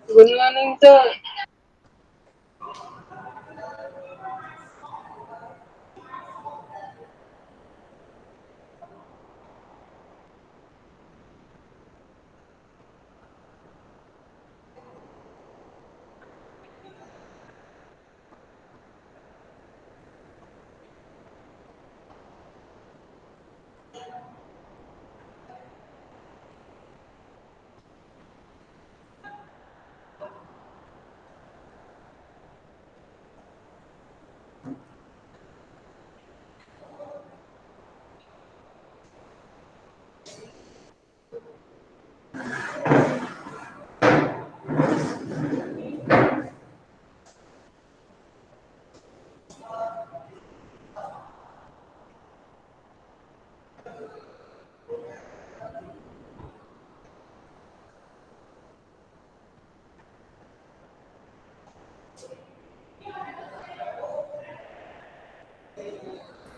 Good morning, sir.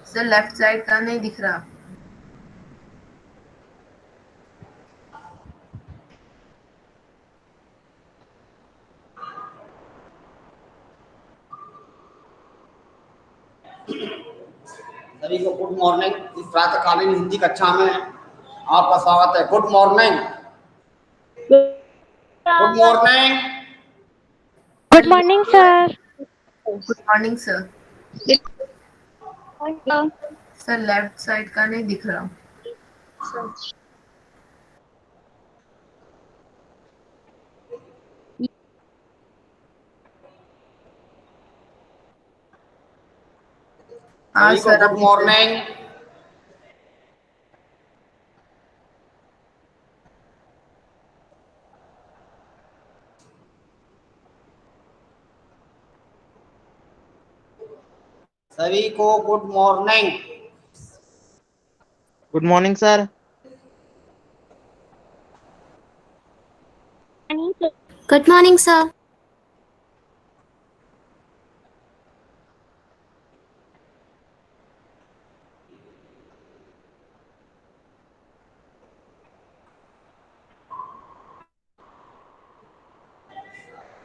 Sir left side का नहीं दिख रहा। सभी को गुड मॉर्निंग। इस प्रातःकालीन हिंदी कक्षा में आपका स्वागत है। Good morning. Good morning. Good morning, sir. Good morning sir. Sir left side का नहीं दिख रहा। हाँ सभी को सर, गुड अभी सर। मॉर्निंग। सभी को good morning. Good morning sir. Good morning, sir.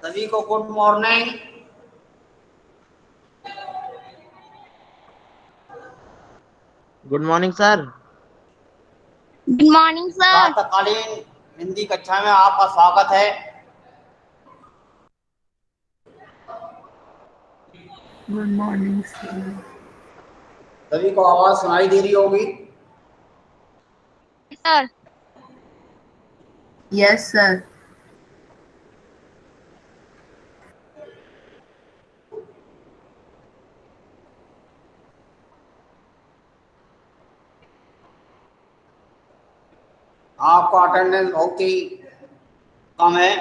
सभी को good morning. Good morning sir. Good morning, sir. प्रातःकालीन हिंदी कक्षा में आपका स्वागत है। Good morning sir. सभी को आवाज सुनाई दे रही होगी। Sir. Yes sir. आपका अटेंडेंस बहुत ही कम है।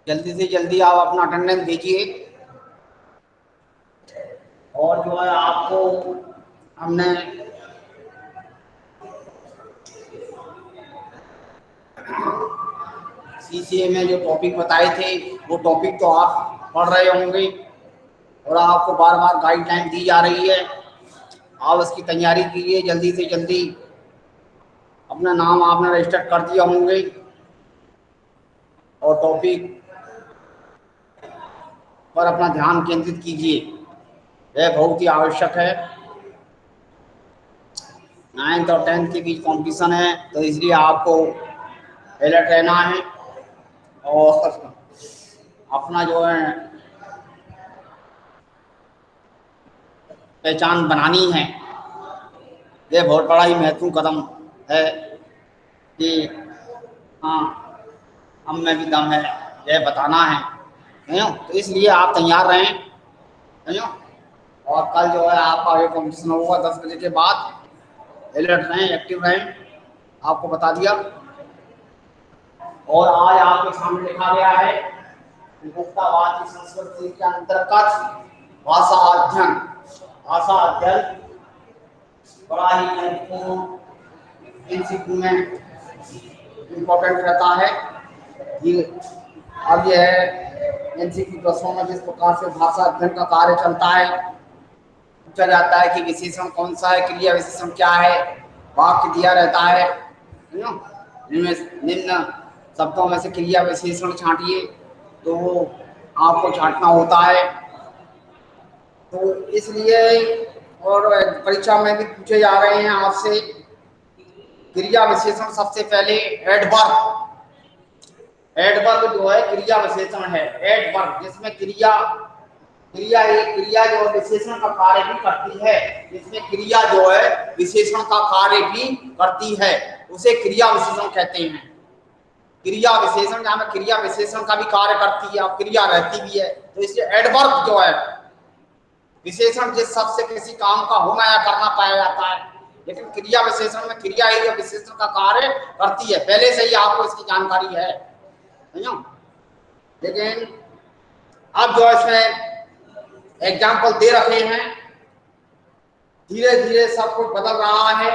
जल्दी से जल्दी आप अपना अटेंडेंस दीजिए। और जो है आपको हमने सीसीए में जो टॉपिक बताए थे वो टॉपिक तो आप पढ़ रहे होंगे और आपको बार बार गाइडलाइन दी जा रही है। आप इसकी तैयारी कीजिए जल्दी से जल्दी। अपना नाम आपने रजिस्टर कर दिया होंगे और टॉपिक पर अपना ध्यान केंद्रित कीजिए, यह बहुत ही आवश्यक है। 9th और 10th के बीच कंपटीशन है तो इसलिए आपको अलर्ट रहना है और अपना जो है पहचान बनानी है। यह बहुत बड़ा ही महत्वपूर्ण कदम है कि हाँ हम में भी दम है, यह बताना है। तो इसलिए आप तैयार रहें। और कल जो है आपका ये कॉम्पिटिशन होगा 10 बजे के बाद। अलर्ट रहें, एक्टिव रहें, आपको बता दिया। और आज आपके सामने लिखा गया है विभक्तावाची संस्कृति के अंतर्गत भाषा अध्ययन। भाषा अध्ययन बड़ा ही महत्वपूर्ण एमसीक्यू में इम्पोर्टेंट रहता है। ये अब यह है एमसीक्यू प्रश्नों में जिस प्रकार से भाषा अध्ययन का कार्य चलता है, पूछा जाता है कि विशेषण कौन सा है, क्रिया विशेषण क्या है, वाक्य दिया रहता है। निम्न शब्दों में से क्रिया विशेषण छांटिए, तो आपको छांटना होता है। तो इसलिए और परीक्षा में भी पूछे जा रहे हैं आपसे क्रिया विशेषण। सबसे पहले एडवर्ब। एडवर्ब जो है क्रिया विशेषण है। एडवर्ब जिसमें क्रिया जो विशेषण का कार्य भी करती है, जिसमें क्रिया जो है विशेषण का कार्य भी करती है, उसे क्रिया विशेषण कहते हैं। क्रिया विशेषण जहां में क्रिया विशेषण का भी कार्य करती है और क्रिया रहती भी है, तो इसलिए एडवर्ब जो है विशेषण जिस शब्द से किसी काम का होना या करना पाया जाता है, लेकिन क्रिया विशेषण में क्रिया ही विशेषण का कार्य करती है। पहले से ही आपको इसकी जानकारी है, लेकिन अब जो इसमें एग्जाम्पल दे रखे हैं, धीरे धीरे सब कुछ बदल रहा है,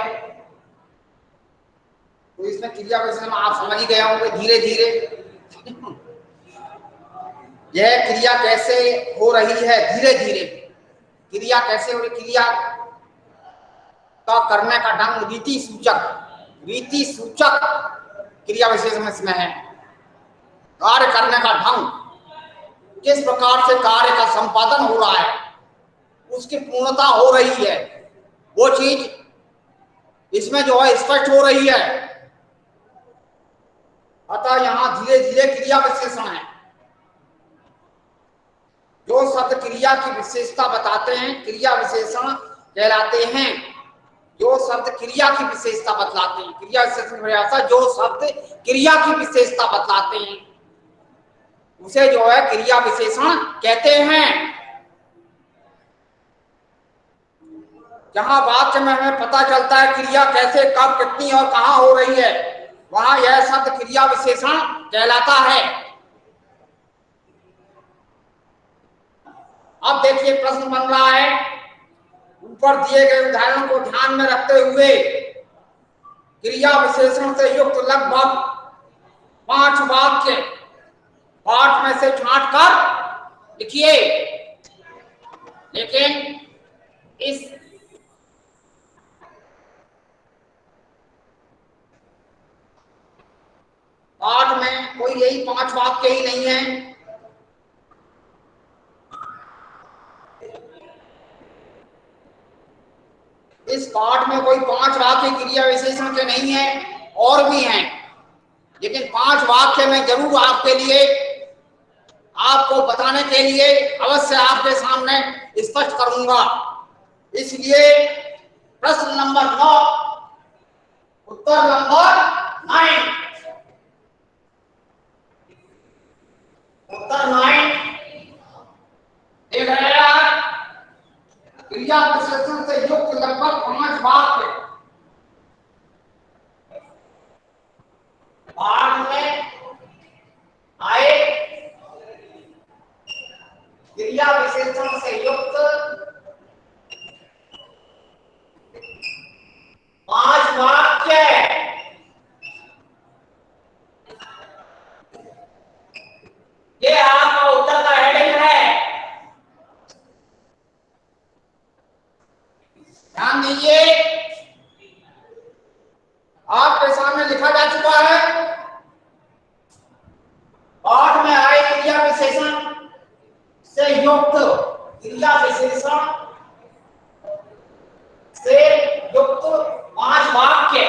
तो इसमें क्रिया विशेषण आप समझ ही गए होंगे धीरे धीरे। यह क्रिया कैसे हो रही है, धीरे धीरे क्रिया कैसे हो रही, क्रिया का करने का ढंग रीति सूचक क्रिया विशेषण इसमें है। कार्य करने का ढंग, किस प्रकार से कार्य का संपादन हो रहा है, उसकी पूर्णता हो रही है, वो चीज इसमें जो है स्पष्ट हो रही है। अतः यहां धीरे धीरे क्रिया विशेषण है। जो शब्द क्रिया की विशेषता बताते हैं क्रिया विशेषण कहलाते हैं। जो शब्द क्रिया की विशेषता बतलाते हैं, क्रिया विशेषण जो शब्द क्रिया की विशेषता बतलाते हैं उसे जो है क्रिया विशेषण कहते हैं। जहां वाक्य में हमें पता चलता है क्रिया कैसे, कब, कितनी और कहां हो रही है, वहां यह शब्द क्रिया विशेषण कहलाता है। अब देखिए प्रश्न बन रहा है, ऊपर दिए गए उदाहरण को ध्यान में रखते हुए क्रिया विशेषण से युक्त लगभग 5 वाक्य पाठ में से छांट कर लिखिए। लेकिन इस पाठ में कोई यही 5 वाक्य ही नहीं है। इस पाठ में कोई 5 वाक्य क्रिया विशेषण के नहीं है, और भी हैं, लेकिन 5 वाक्य में जरूर आपके लिए, आपको बताने के लिए अवश्य आपके सामने स्पष्ट करूंगा। इसलिए प्रश्न नंबर 9, उत्तर नंबर 9, उत्तर 9 देख रहे हैं। क्रिया विशेषण से युक्त लगभग 5 वाक्य पाठ में आए। क्रिया विशेषण से युक्त 5 वाक्य, ये आपका उत्तर का हेडिंग है। ध्यान दीजिए, आपके सामने लिखा जा चुका है, पाठ में आए क्रिया विशेषण से युक्त, क्रिया विशेषण से युक्त 5 वाक्य।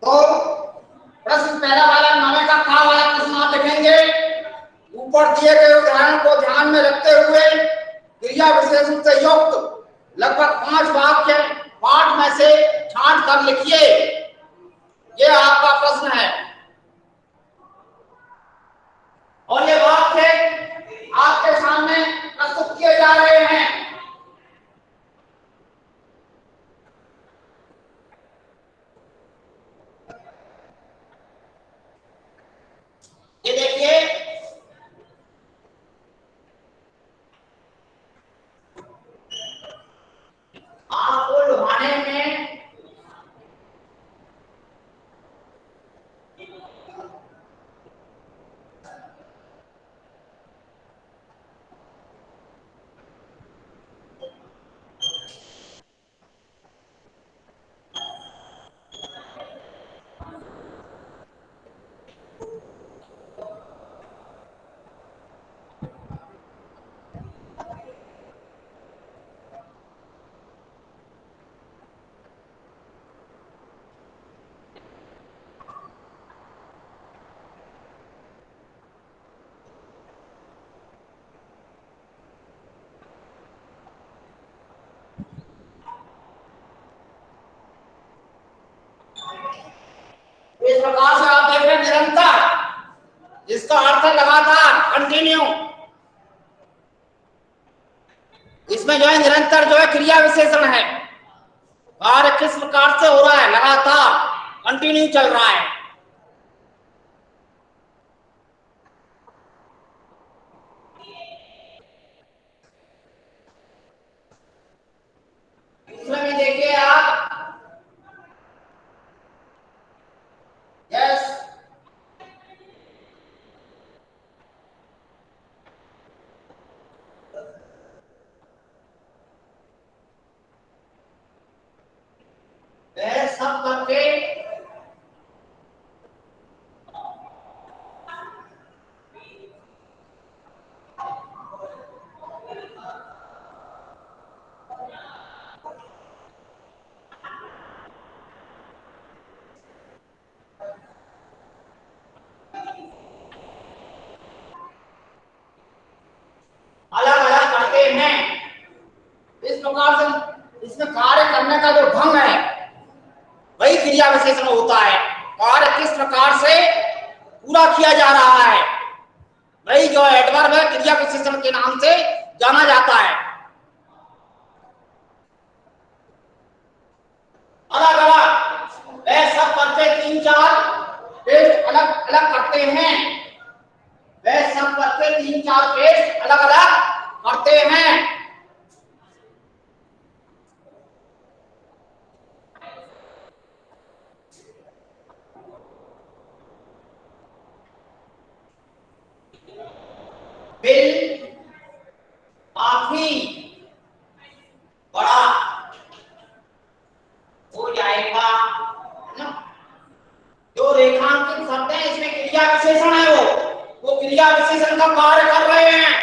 तो प्रश्न पहला वाला 9 का खा वाला प्रश्न आप लिखेंगे, ऊपर दिए गए उदाहरण को ध्यान में रखते हुए क्रिया विशेषण से युक्त लगभग 5 वाक्य पाठ में से छांट कर लिखिए। यह आपका प्रश्न है, और ये वाक्य आपके सामने प्रस्तुत किए जा रहे हैं। ये देखिए, आपको लुभाने में प्रकार से आप देख रहे हैं निरंतर, इसका अर्थ है लगातार, कंटिन्यू। इसमें जो है निरंतर जो है क्रिया विशेषण है, कार्य किस प्रकार से हो रहा है, लगातार कंटिन्यू चल रहा है। दूसरे में देखिए आप, यस, वह सब करके अलग अलग करते हैं। इस प्रकार से इसमें कार्य करने का जो ढंग है वही क्रिया विशेषण होता है। कार्य किस प्रकार से पूरा किया जा रहा है वही जो एडवर्ब है क्रिया विशेषण के नाम से जाना जाता है। अलग अलग वह सब करके 3-4 पेज अलग अलग करते हैं, वह सब करके 3-4 पेज अलग अलग करते हैं। बिल काफी बड़ा हो जाएगा ना। जो रेखांकित शब्द है इसमें क्रिया विशेषण है, वो क्रिया विशेषण का कार्य कर रहे हैं।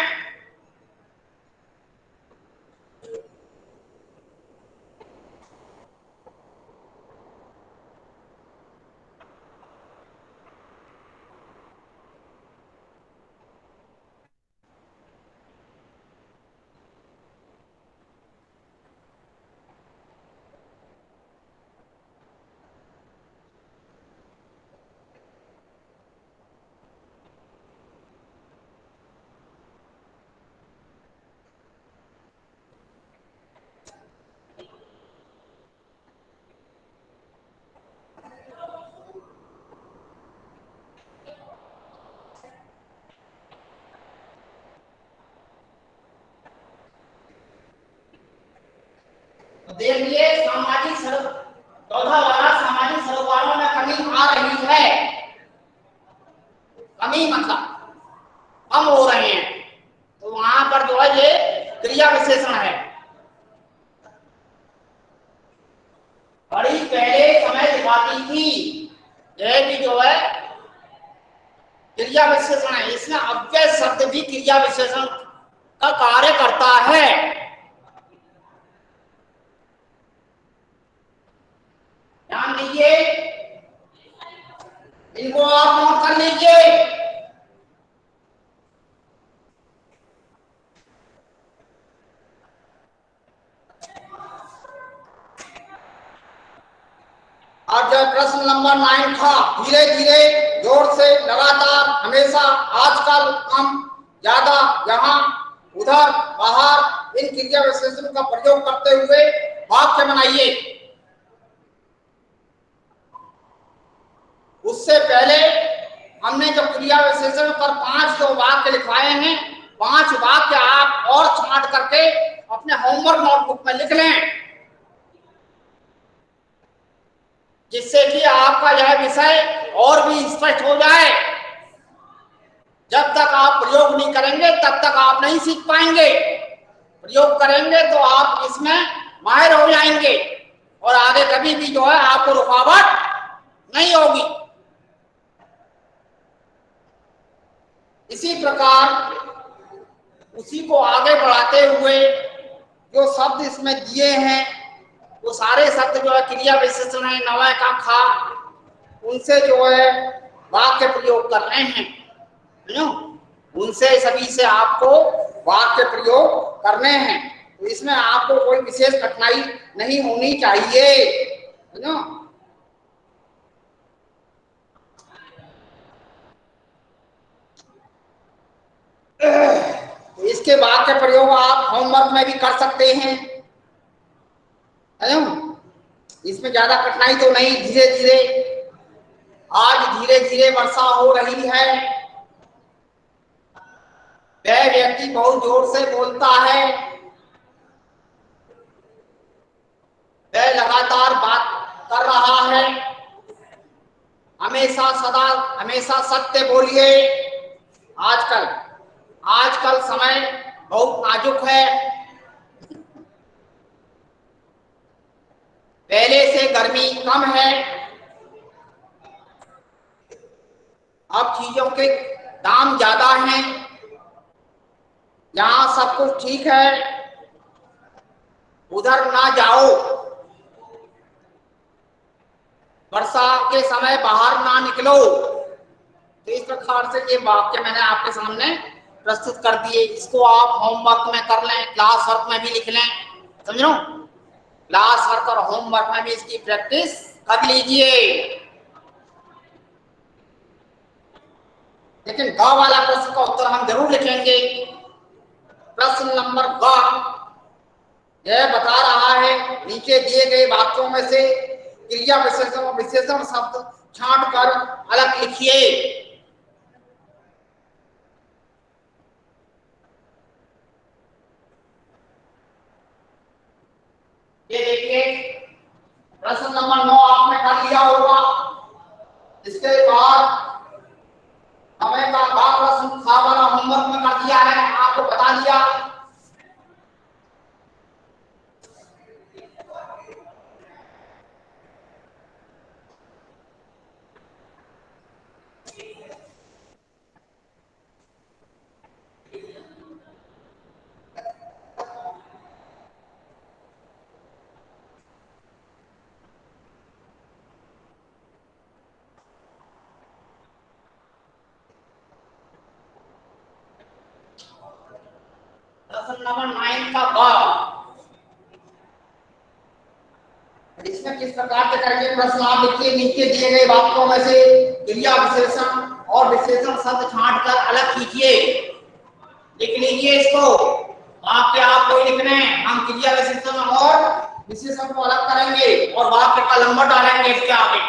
देखिए सामाजिक चौथा वाला सामाजिक सरोकारों में कमी आ रही है। कमी मतलब कम हो रहे हैं, तो वहां पर जो है ये क्रिया विशेषण है। बड़ी पहले समय दिखाती थी, यह भी जो है क्रिया विशेषण है। इसमें अव्यय शब्द भी क्रिया विशेषण का कार्य करता है। ध्यान दीजिए, इनको आप नोट कर लीजिए। और जब प्रश्न नंबर 9 था, धीरे धीरे जोर से लगातार हमेशा आजकल कम ज्यादा यहाँ उधर बाहर इन क्रिया विशेषण का प्रयोग करते हुए वाक्य बनाइए। उससे पहले हमने जो क्रिया विशेषण पर 5 जो वाक्य लिखवाए हैं, 5 वाक्य आप और छांट करके अपने होमवर्क नोटबुक में लिख लें, जिससे कि आपका यह विषय और भी स्पष्ट हो जाए। जब तक आप प्रयोग नहीं करेंगे तब तक आप नहीं सीख पाएंगे। प्रयोग करेंगे तो आप इसमें माहिर हो जाएंगे और आगे कभी भी जो है आपको रुकावट नहीं होगी। इसी प्रकार उसी को आगे बढ़ाते हुए जो शब्द इसमें दिए हैं वो सारे शब्द जो है क्रिया विशेषण है, नवय का खा, उनसे जो है वाक्य प्रयोग करने हैं, उनसे सभी से आपको वाक्य प्रयोग करने हैं। तो इसमें आपको कोई विशेष कठिनाई नहीं होनी चाहिए, इसके वाक्य प्रयोग आप होमवर्क में भी कर सकते हैं। इसमें ज्यादा कठिनाई तो नहीं। धीरे धीरे आज धीरे धीरे वर्षा हो रही है। वह व्यक्ति बहुत जोर से बोलता है, वह लगातार बात कर रहा है। हमेशा सदा हमेशा सत्य बोलिए। आजकल समय बहुत नाजुक है। पहले से गर्मी कम है। अब चीजों के दाम ज्यादा हैं। यहाँ सब कुछ ठीक है, उधर ना जाओ। वर्षा के समय बाहर ना निकलो। तो इस प्रकार से ये वाक्य मैंने आपके सामने प्रस्तुत कर दिए। इसको आप होमवर्क में कर लें, क्लास वर्क में भी लिख लें। समझो, क्लास वर्क और होमवर्क में भी इसकी प्रैक्टिस कर लीजिए। लेकिन ग वाला प्रश्न का उत्तर हम जरूर लिखेंगे। प्रश्न नंबर ग यह बता रहा है, नीचे दिए गए वाक्यों में से क्रिया विशेषण और विशेषण शब्द छांट कर अलग लिखिए। ये देखिए, प्रश्न नंबर 9 आपने कर लिया होगा। इसके बाद हमें का प्रश्न था वाला होमवर्क में कर दिया है, आपको बता दिया। प्रश्न नंबर 9 का ब इसमें किस प्रकार से करेंगे प्रश्न आप लिखिए। नीचे दिए गए वाक्यों में से क्रिया विशेषण और विशेषण शब्द छांट कर अलग कीजिए। लिख लीजिए इसको। वाक्य आपको लिखने हैं, हम क्रिया विशेषण और विशेषण को अलग करेंगे और वाक्य का नंबर डालेंगे इसके आगे।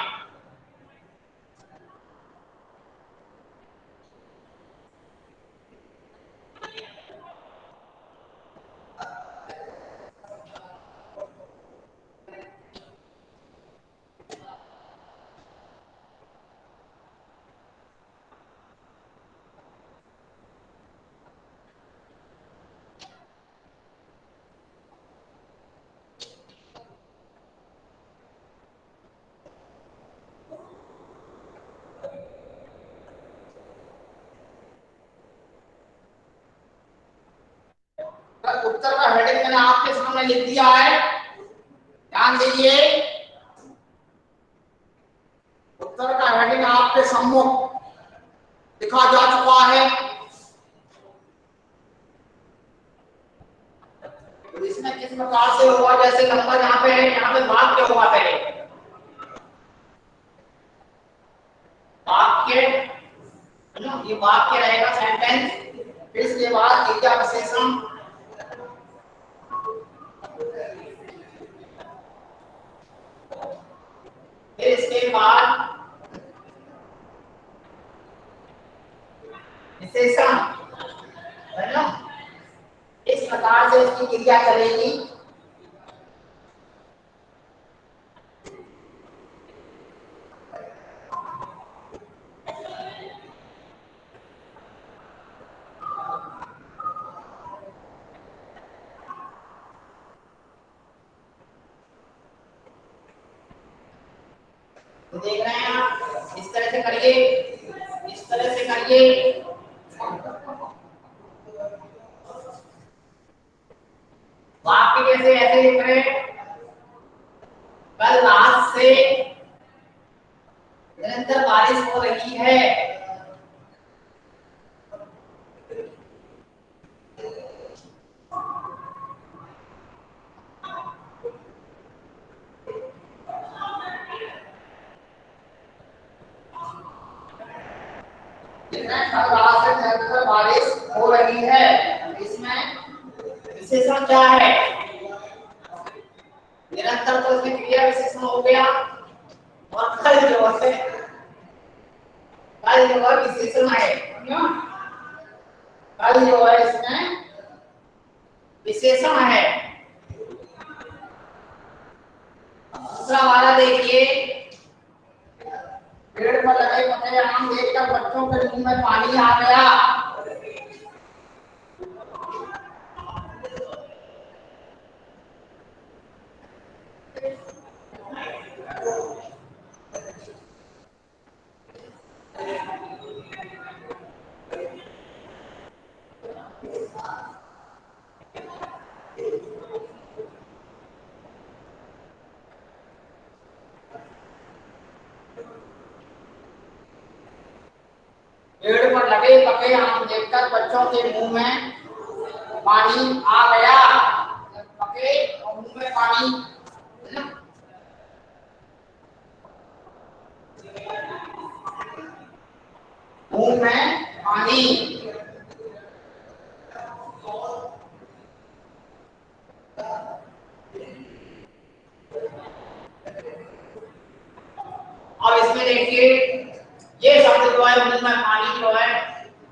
उत्तर का हेडिंग मैंने आपके सामने लिख दिया है, ध्यान दीजिए। उत्तर का हेडिंग आपके सम्मुख लिखा जा चुका है। तो इसमें किस प्रकार से होगा, जैसे नंबर यहाँ पे है, यहाँ पे वाक्य होगा पहले। वाक्य, ये वाक्य रहेगा सेंटेंस। फिर इसके बाद क्रिया विशेषण, फिर इसके बाद विशेषण। इस प्रकार से इसकी क्रिया चलेगी। तो देख रहे हैं आप, इस तरह से करिए, इस तरह से करिए। वाक्य कैसे ऐसे लिख रहे हैं, कल रात से निरंतर बारिश हो रही है। कल रात से निरंतर बारिश हो रही है। इसमें विशेषण क्या है? निरंतर तो इसमें क्रिया विशेषण हो गया और कल जो है विशेषण है। क्यों? कल जो है इसमें विशेषण है। दूसरा वाला देखिए, पेड़ पर लगे पके आम देखकर बच्चों के मुंह में पानी आ गया। पेड़ पर लगे पके आम देखकर बच्चों के मुंह में पानी आ गया। पके और मुंह में पानी, है ना? मुंह में पानी। अब इसमें देखिए, ये शब्द जो है मुंह में पानी जो है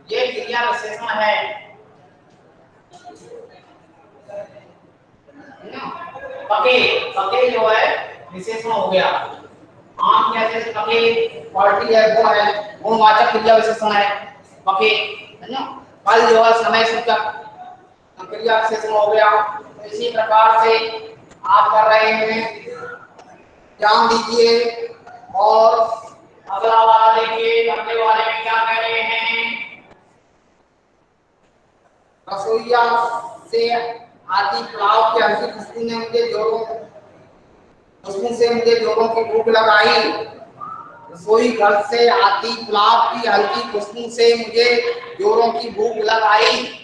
ये क्रिया विशेषण है। पके, पके जो है विशेषण हो गया। आम कैसे पके क्वालिटी है, वो है गुणवाचक क्रिया विशेषण है पके, है ना? कल जो है समय सूचक क्रिया विशेषण हो गया। इसी प्रकार से आप कर रहे हैं, ध्यान दीजिए। और अगला वाला देखिए, अगले वाले में क्या कह रहे हैं? रसोईया से आती पुलाव की हल्की खुशबू ने मुझे जोरों खुशबू से मुझे जोरों की भूख लगाई। रसोई घर से आती पुलाव की हल्की खुशबू से मुझे जोरों की भूख लगाई।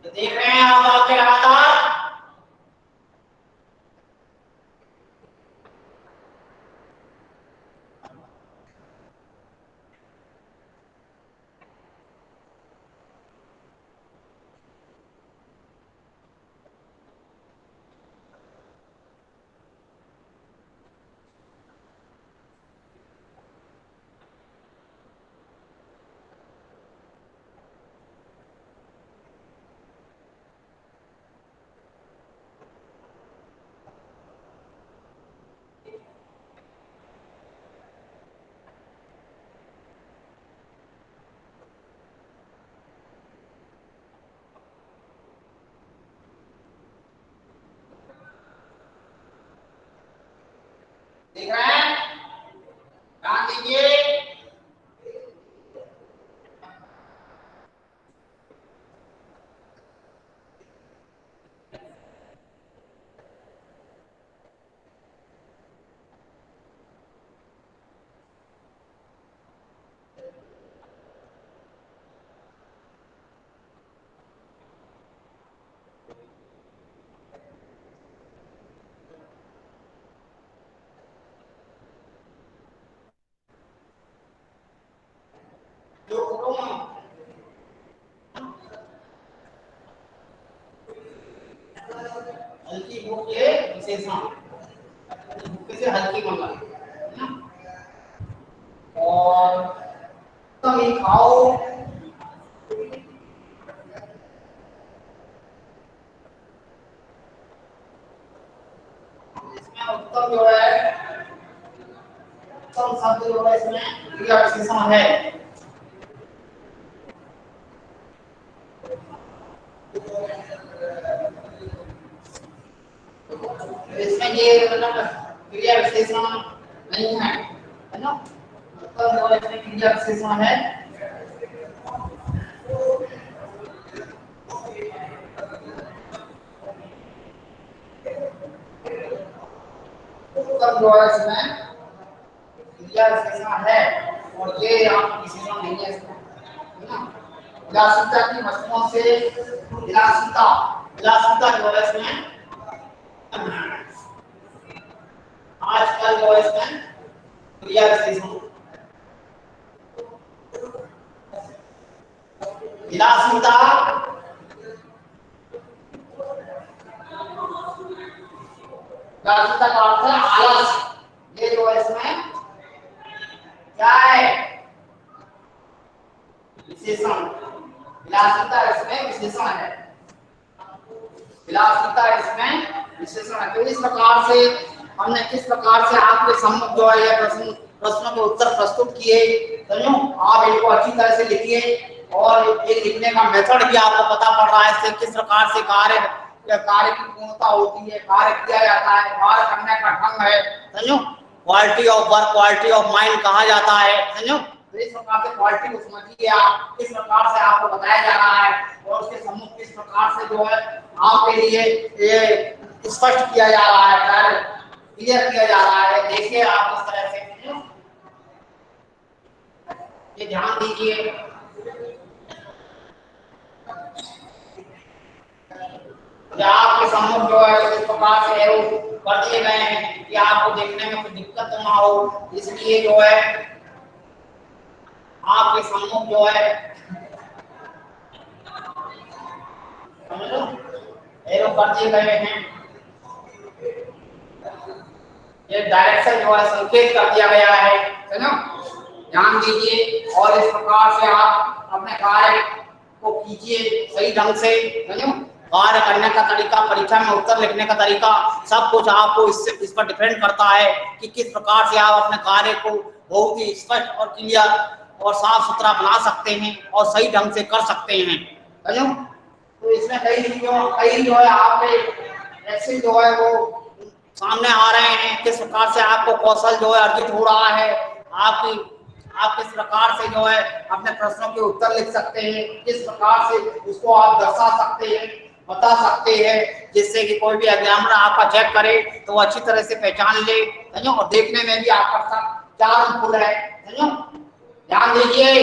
तो देख रहे हैं आप आपके लगातार। देख रहे हैं, ध्यान दीजिए। हल्की भूख के विशेषण, भूख से हल्की मंगल, और कम ही खाओ, इसमें उत्तम जो है, उत्तम शब्द जो है इसमें क्रिया विशेषण है। इसमें ये मतलब क्रिया विशेषण नहीं है ना, उत्तम जो है इसमें क्रिया विशेषण है। उत्तम जो है इसमें क्रिया विशेषण है, और ये आप विशेषण नहीं है इसमें, है ना। विलासिता की वस्तुओं से विलासिता, विलासिता जो है इसमें आजकल जो है इसमें क्रिया विशेषण, विलासिता, विलासिता का अर्थ है आलस, ये जो है इसमें क्या है, विशेषण। विलासिता इसमें विशेषण है, विलासिता इसमें विशेषण है। तो इस प्रकार से हमने किस प्रकार से आपके सम्मुख जो है यह प्रश्नों के उत्तर प्रस्तुत किए, समझो। आप इनको अच्छी तरह से लिखिए, और ये लिखने का मेथड भी आपको पता पड़ रहा है, इससे किस प्रकार से कार्य की पूर्णता होती है, कार्य किया जाता है, कार्य करने का ढंग है, समझो। Quality of work, quality of mind कहा जाता है, समझो। तो इस प्रकार से क्वालिटी को समझिए आप, किस प्रकार से आपको बताया जा रहा है, और उसके सम्मुख किस प्रकार से जो है आपके लिए ये स्पष्ट किया जा रहा है, क्लियर किया जा रहा है। देखिए आप इस तरह से, ये ध्यान दीजिए। आपके सम्मुख जो है इस प्रकार से एरो कर दिए गए हैं कि आपको देखने में कोई दिक्कत ना हो, इसलिए जो है आपके सम्मुख जो है समझो एरो कर दिए गए हैं, ये डायरेक्शन जो है संकेत कर दिया गया है, समझो। ध्यान दीजिए, और इस प्रकार से आप अपने कार्य को कीजिए सही ढंग से, समझो। कार्य करने का तरीका, परीक्षा में उत्तर लिखने का तरीका, सब कुछ आपको इस पर डिपेंड करता है कि किस प्रकार से आप अपने कार्य को बहुत ही स्पष्ट और क्लियर और साफ सुथरा बना सकते हैं और सही ढंग से कर सकते हैं, समझो। तो इसमें कई जो है आपके ऐसे जो है वो सामने आ रहे हैं, किस प्रकार से आपको कौशल जो है अर्जित हो रहा है, आप किस प्रकार से जो है अपने प्रश्नों के उत्तर लिख सकते हैं, किस प्रकार से उसको आप दर्शा सकते हैं, बता सकते हैं, जिससे कि कोई भी एग्जामिनर आपका चेक करे तो वो अच्छी तरह से पहचान ले, समझो। और देखने में भी आपका चार्म फुल है, समझो। ध्यान दीजिए।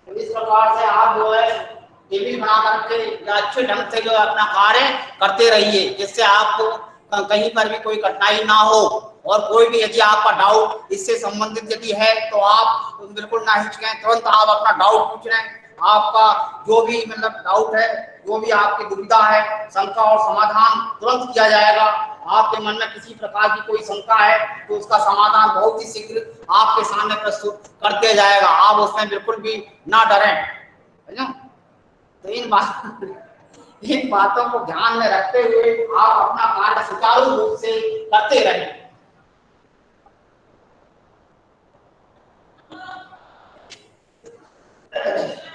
इस प्रकार से आप जो है टेबल बना करके या अच्छे ढंग से जो है अपना कार्य करते रहिए, जिससे आपको कहीं पर भी कोई कठिनाई ना हो। और कोई भी यदि आपका डाउट इससे संबंधित यदि है तो आप बिल्कुल ना हिचकें, तुरंत आप अपना डाउट पूछ रहे हैं। आपका जो भी मतलब डाउट है, जो भी आपकी दुविधा है, शंका और समाधान तुरंत किया जाएगा। आपके मन में किसी प्रकार की कोई शंका है तो उसका समाधान बहुत ही शीघ्र आपके सामने प्रस्तुत कर दिया जाएगा, आप उसमें बिल्कुल भी ना डरें, है ना। तो इन बातों को ध्यान में रखते हुए आप अपना कार्य सुचारू रूप से करते रहें।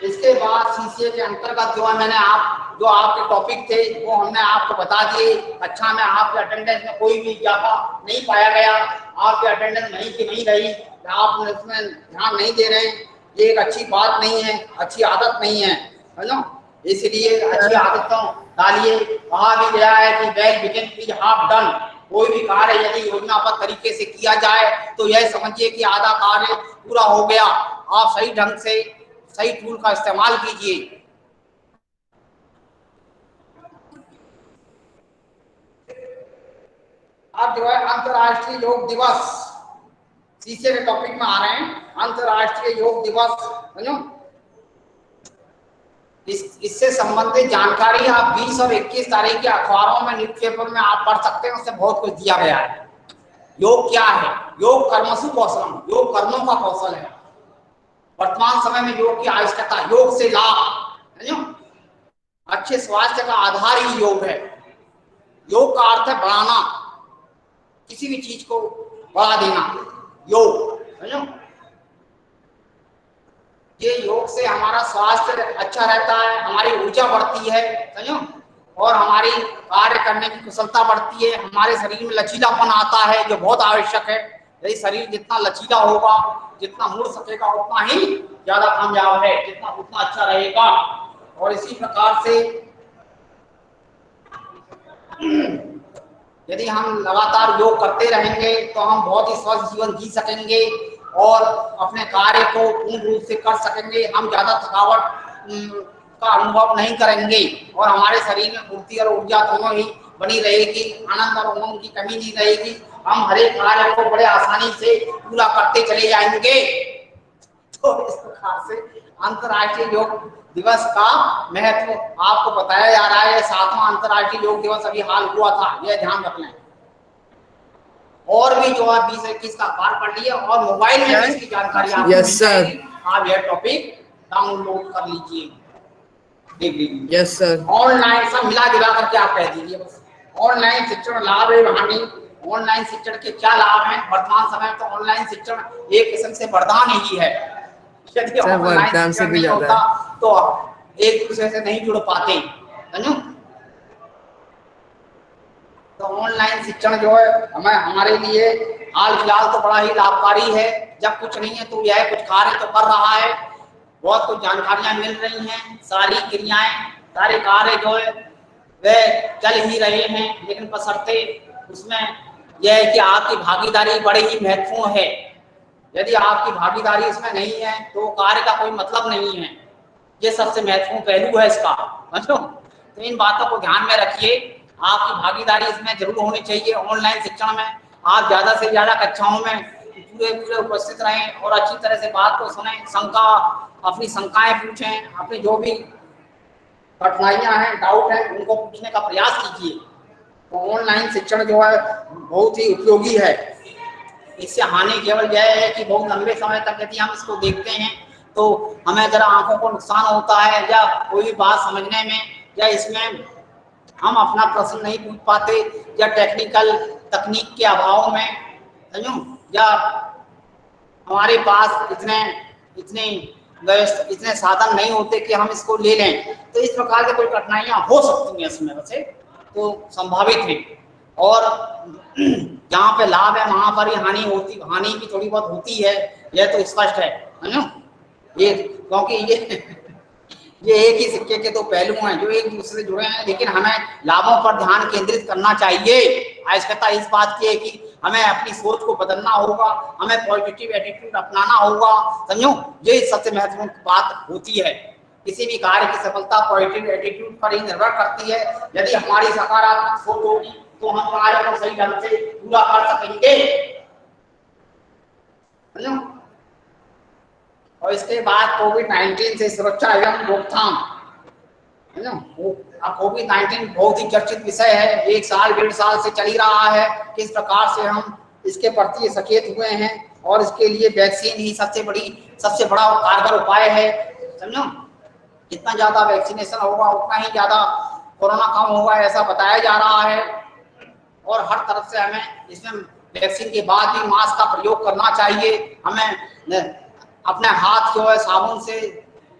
इसके बाद सीसीए के अंतर्गत जो है मैंने जो आपके टॉपिक थे वो हमने आपको बता दिए। अच्छा में आपके अटेंडेंस में कोई भी इजाफा नहीं पाया गया, आपकी अटेंडेंस नहीं की नहीं रही, आप इसमें ध्यान नहीं दे रहे, ये एक अच्छी बात नहीं है, अच्छी आदत नहीं है ना। इसलिए अच्छी आदतों डालिए। कहा भी गया है कि back weekend is half done. कोई भी कार्य यदि योजनाबद्ध तरीके से किया जाए तो यह समझिए कि आधा कार्य पूरा हो गया। आप सही ढंग से सही टूल का इस्तेमाल कीजिए। आज जो है अंतर्राष्ट्रीय योग दिवस, शीशे के टॉपिक में आ रहे हैं, अंतर्राष्ट्रीय योग दिवस, समझो। इससे संबंधित जानकारी आप 20 और 21 तारीख के अखबारों में, न्यूज़पेपर में आप पढ़ सकते हैं, उससे बहुत कुछ दिया गया है। योग क्या है? योग कर्मसु कौशलम, योग कर्मों का कौशल है। वर्तमान समय में योग की आवश्यकता, योग से लाभ, समझो। अच्छे स्वास्थ्य का आधार ही योग है। योग का अर्थ है बढ़ाना, किसी भी चीज को बढ़ा देना, योग, समझो। ये योग से हमारा स्वास्थ्य अच्छा रहता है, हमारी ऊर्जा बढ़ती है, समझो, और हमारी कार्य करने की कुशलता बढ़ती है, हमारे शरीर में लचीलापन आता है जो बहुत आवश्यक है। यदि शरीर जितना लचीला होगा, जितना मुड़ सकेगा, उतना ही ज्यादा कामयाब है, जितना उतना अच्छा रहेगा। और इसी प्रकार से यदि हम लगातार योग करते रहेंगे तो हम बहुत ही स्वस्थ जीवन जी सकेंगे और अपने कार्य को पूर्ण रूप से कर सकेंगे। हम ज्यादा थकावट का अनुभव नहीं करेंगे और हमारे शरीर में फुर्ती और ऊर्जा दोनों ही बनी रहेगी, आनंद और उमंग की कमी नहीं रहेगी। हम हर एक कार्य को बड़े आसानी से पूरा करते चले जाएंगे। तो इस प्रकार से अंतर्राष्ट्रीय योग दिवस का महत्व आपको बताया जा रहा है। 7वां अंतर्राष्ट्रीय योग दिवस अभी हाल हुआ था, यह ध्यान रख लें। और भी जो है 20-21 का अखबार पढ़ लिया और मोबाइल में इसकी जानकारी आपको यस सर, आप यह टॉपिक डाउनलोड कर लीजिए, देख लीजिए। Yes sir. ऑनलाइन सब मिला जुला करके आप कह दीजिए बस। ऑनलाइन शिक्षण लाभ है हानि, ऑनलाइन शिक्षण के क्या लाभ हैं? वर्तमान समय में तो ऑनलाइन शिक्षण एक किस्म से वरदान ही है। यदि ऑनलाइन शिक्षण नहीं होता तो एक दूसरे से नहीं जुड़ पाते, समझो। तो ऑनलाइन शिक्षण जो है हमारे लिए हाल फिलहाल तो बड़ा ही लाभकारी है। जब कुछ नहीं है तो यह कुछ कार्य तो कर रहा है, बहुत कुछ जानकारियां मिल रही हैं, सारी क्रियाएं, सारे कार्य जो है वह चल ही रहे हैं। लेकिन बशर्ते उसमें यह है कि आपकी भागीदारी बड़ी ही महत्वपूर्ण है। यदि आपकी भागीदारी इसमें नहीं है तो कार्य का कोई मतलब नहीं है। ये सबसे महत्वपूर्ण पहलू है इसका, समझो। तो इन बातों को ध्यान में रखिए, आपकी भागीदारी इसमें जरूर होनी चाहिए। ऑनलाइन शिक्षण में आप ज्यादा से ज्यादा कक्षाओं में पूरे उपस्थित रहें और अच्छी तरह से बात को सुने, अपनी शंकाएं पूछें, अपनी जो भी कठिनाइयां हैं, डाउट हैं, उनको पूछने का प्रयास कीजिए। तो ऑनलाइन शिक्षण जो है बहुत ही उपयोगी है। इससे हानि केवल यह है कि बहुत लंबे समय तक यदि हम इसको देखते हैं तो हमें जरा आंखों को नुकसान होता है, या कोई भी बात समझने में, या इसमें हम अपना प्रश्न नहीं पूछ पाते, या टेक्निकल तकनीक के अभाव में, समझो, या हमारे पास इतने साधन नहीं होते कि हम इसको ले लें। तो इस प्रकार की कोई कठिनाइयां हो सकती हैं इसमें, वैसे तो संभावित है। और जहाँ पे लाभ है वहां पर ही हानि भी थोड़ी बहुत होती है, यह तो स्पष्ट है ना। ये क्योंकि ये एक ही सिक्के के दो पहलू हैं जो एक दूसरे से जुड़े हैं, लेकिन हमें लाभों पर ध्यान केंद्रित करना चाहिए। आवश्यकता इस बात की है कि हमें अपनी सोच को बदलना होगा, हमें पॉजिटिव एटीट्यूड अपनाना होगा, समझो। ये सबसे महत्वपूर्ण बात होती है। किसी भी कार्य की सफलता पॉजिटिव एटीट्यूड पर ही निर्भर करती है। यदि हमारी सकारात्मक सोच होगी तो हम कार्य को सही ढंग से पूरा कर सकेंगे, समझो। और इसके बाद कोविड-19 से सुरक्षा एवं रोकथाम, है ना। अब कोविड-19 बहुत ही चर्चित विषय है, 1 साल 1.5 साल से चल ही रहा है। किस प्रकार से हम इसके प्रति सचेत हुए हैं और इसके लिए वैक्सीन ही सबसे बड़ा और कारगर उपाय है, समझो। जितना ज्यादा वैक्सीनेशन होगा उतना ही ज्यादा कोरोना कम होगा, ऐसा बताया जा रहा है। और हर तरफ से हमें इसमें वैक्सीन के बाद भी मास्क का प्रयोग करना चाहिए। हमें अपने हाथ जो है साबुन से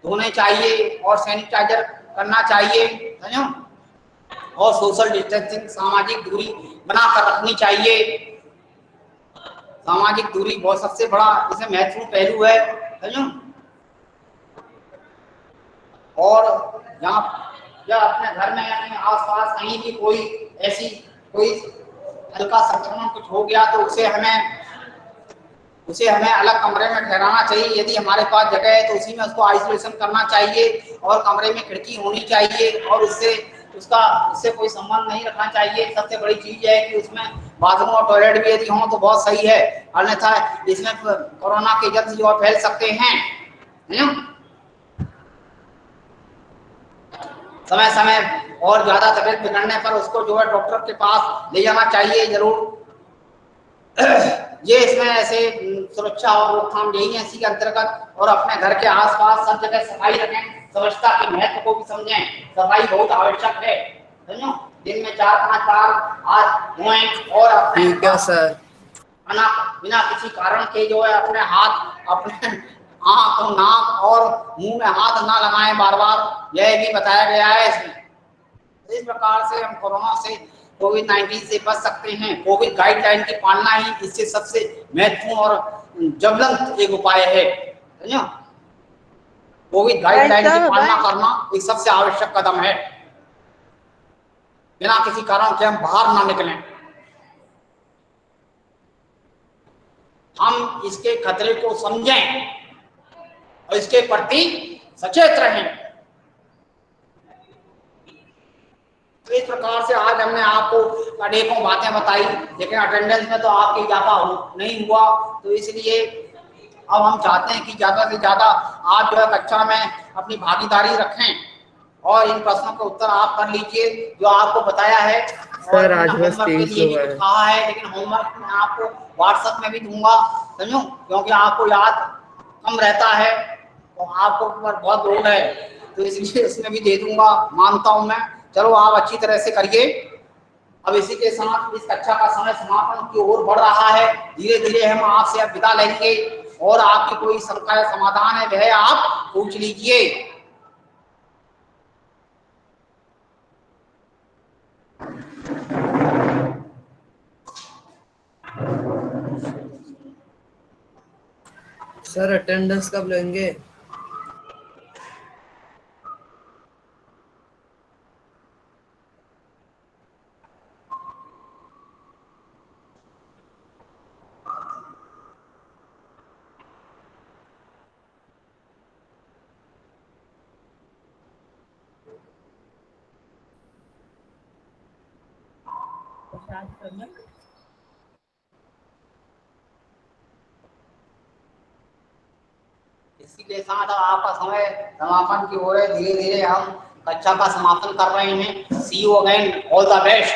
धोने चाहिए और सैनिटाइजर करना चाहिए, समझो। और सोशल डिस्टेंसिंग, सामाजिक दूरी बनाकर रखनी चाहिए। सामाजिक दूरी बहुत सबसे बड़ा इसमें महत्वपूर्ण पहलू है, समझो। और या अपने घर में यानी आसपास कहीं भी कोई हल्का संक्रमण कुछ हो गया तो उसे हमें अलग कमरे में ठहराना चाहिए। यदि हमारे पास जगह है तो उसी में उसको आइसोलेशन करना चाहिए और कमरे में खिड़की होनी चाहिए और उससे कोई संबंध नहीं रखना चाहिए। सबसे बड़ी चीज है कि उसमें बाथरूम और टॉयलेट भी यदि हो तो बहुत सही है, अन्यथा इसमें कोरोना के जल्द जो फैल सकते हैं। समय समय और ज्यादा तबीयत बिगड़ने पर उसको जो है डॉक्टर के पास ले जाना चाहिए जरूर। ये इसमें ऐसे सुरक्षा और रोकथाम यही है इसी के अंतर्गत। और अपने घर के आसपास सब जगह सफाई रखें, स्वच्छता के महत्व को भी समझें। सफाई बहुत आवश्यक है, समझो। दिन में 4-5 बार हाथ धोएं और अपने ठीक है सर। बिना किसी कारण के जो है अपने हाथ अपने आंख और नाक और मुंह में हाथ ना लगाएं बार बार, यह भी बताया गया है इसमें। इस प्रकार से हम कोरोना से कोविड-19 से बच सकते हैं। कोविड गाइडलाइन की पालना ही इससे सबसे महत्वपूर्ण और ज्वलंत एक उपाय है, समझो। कोविड गाइडलाइन की पालना करना एक सबसे आवश्यक कदम है। बिना किसी कारण के हम बाहर ना निकलें। हम इसके खतरे को समझें और इसके प्रति सचेत रहें। तो इस प्रकार से आज हमने आपको अनेकों बातें बताई, लेकिन अटेंडेंस में तो आपकी इजाफा नहीं हुआ, तो इसलिए अब हम चाहते हैं कि ज्यादा से ज्यादा आप जो है कक्षा में अपनी भागीदारी रखें और इन प्रश्नों के उत्तर आप कर लीजिए जो आपको बताया है। सर आज बस होमवर्क के 23 लिए भी हुआ कुछ है। कहा है, लेकिन होमवर्क मैं आपको व्हाट्सएप में भी दूंगा, समझो, क्योंकि आपको याद कम रहता है तो आपको ऊपर बहुत लोड है, तो इसलिए इसमें भी दे दूंगा, मानता हूं मैं। चलो आप अच्छी तरह से करिए। अब इसी के साथ इस कक्षा का समय समापन की ओर बढ़ रहा है। धीरे धीरे हम आपसे अब विदा लेंगे और आपकी कोई शंका या समाधान है वह आप पूछ लीजिए। सर अटेंडेंस कब लेंगे? इसी के साथ आपका समय समापन की ओर है। धीरे धीरे हम कक्षा का समापन कर रहे हैं। See you again, all the best.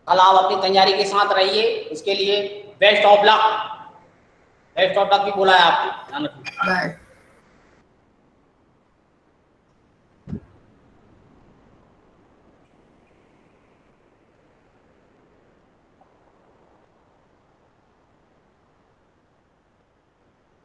कल आप अपनी तैयारी के साथ रहिए, उसके लिए best of luck. Best of luck भी बोला है आपको, ध्यान रखिए। बाय।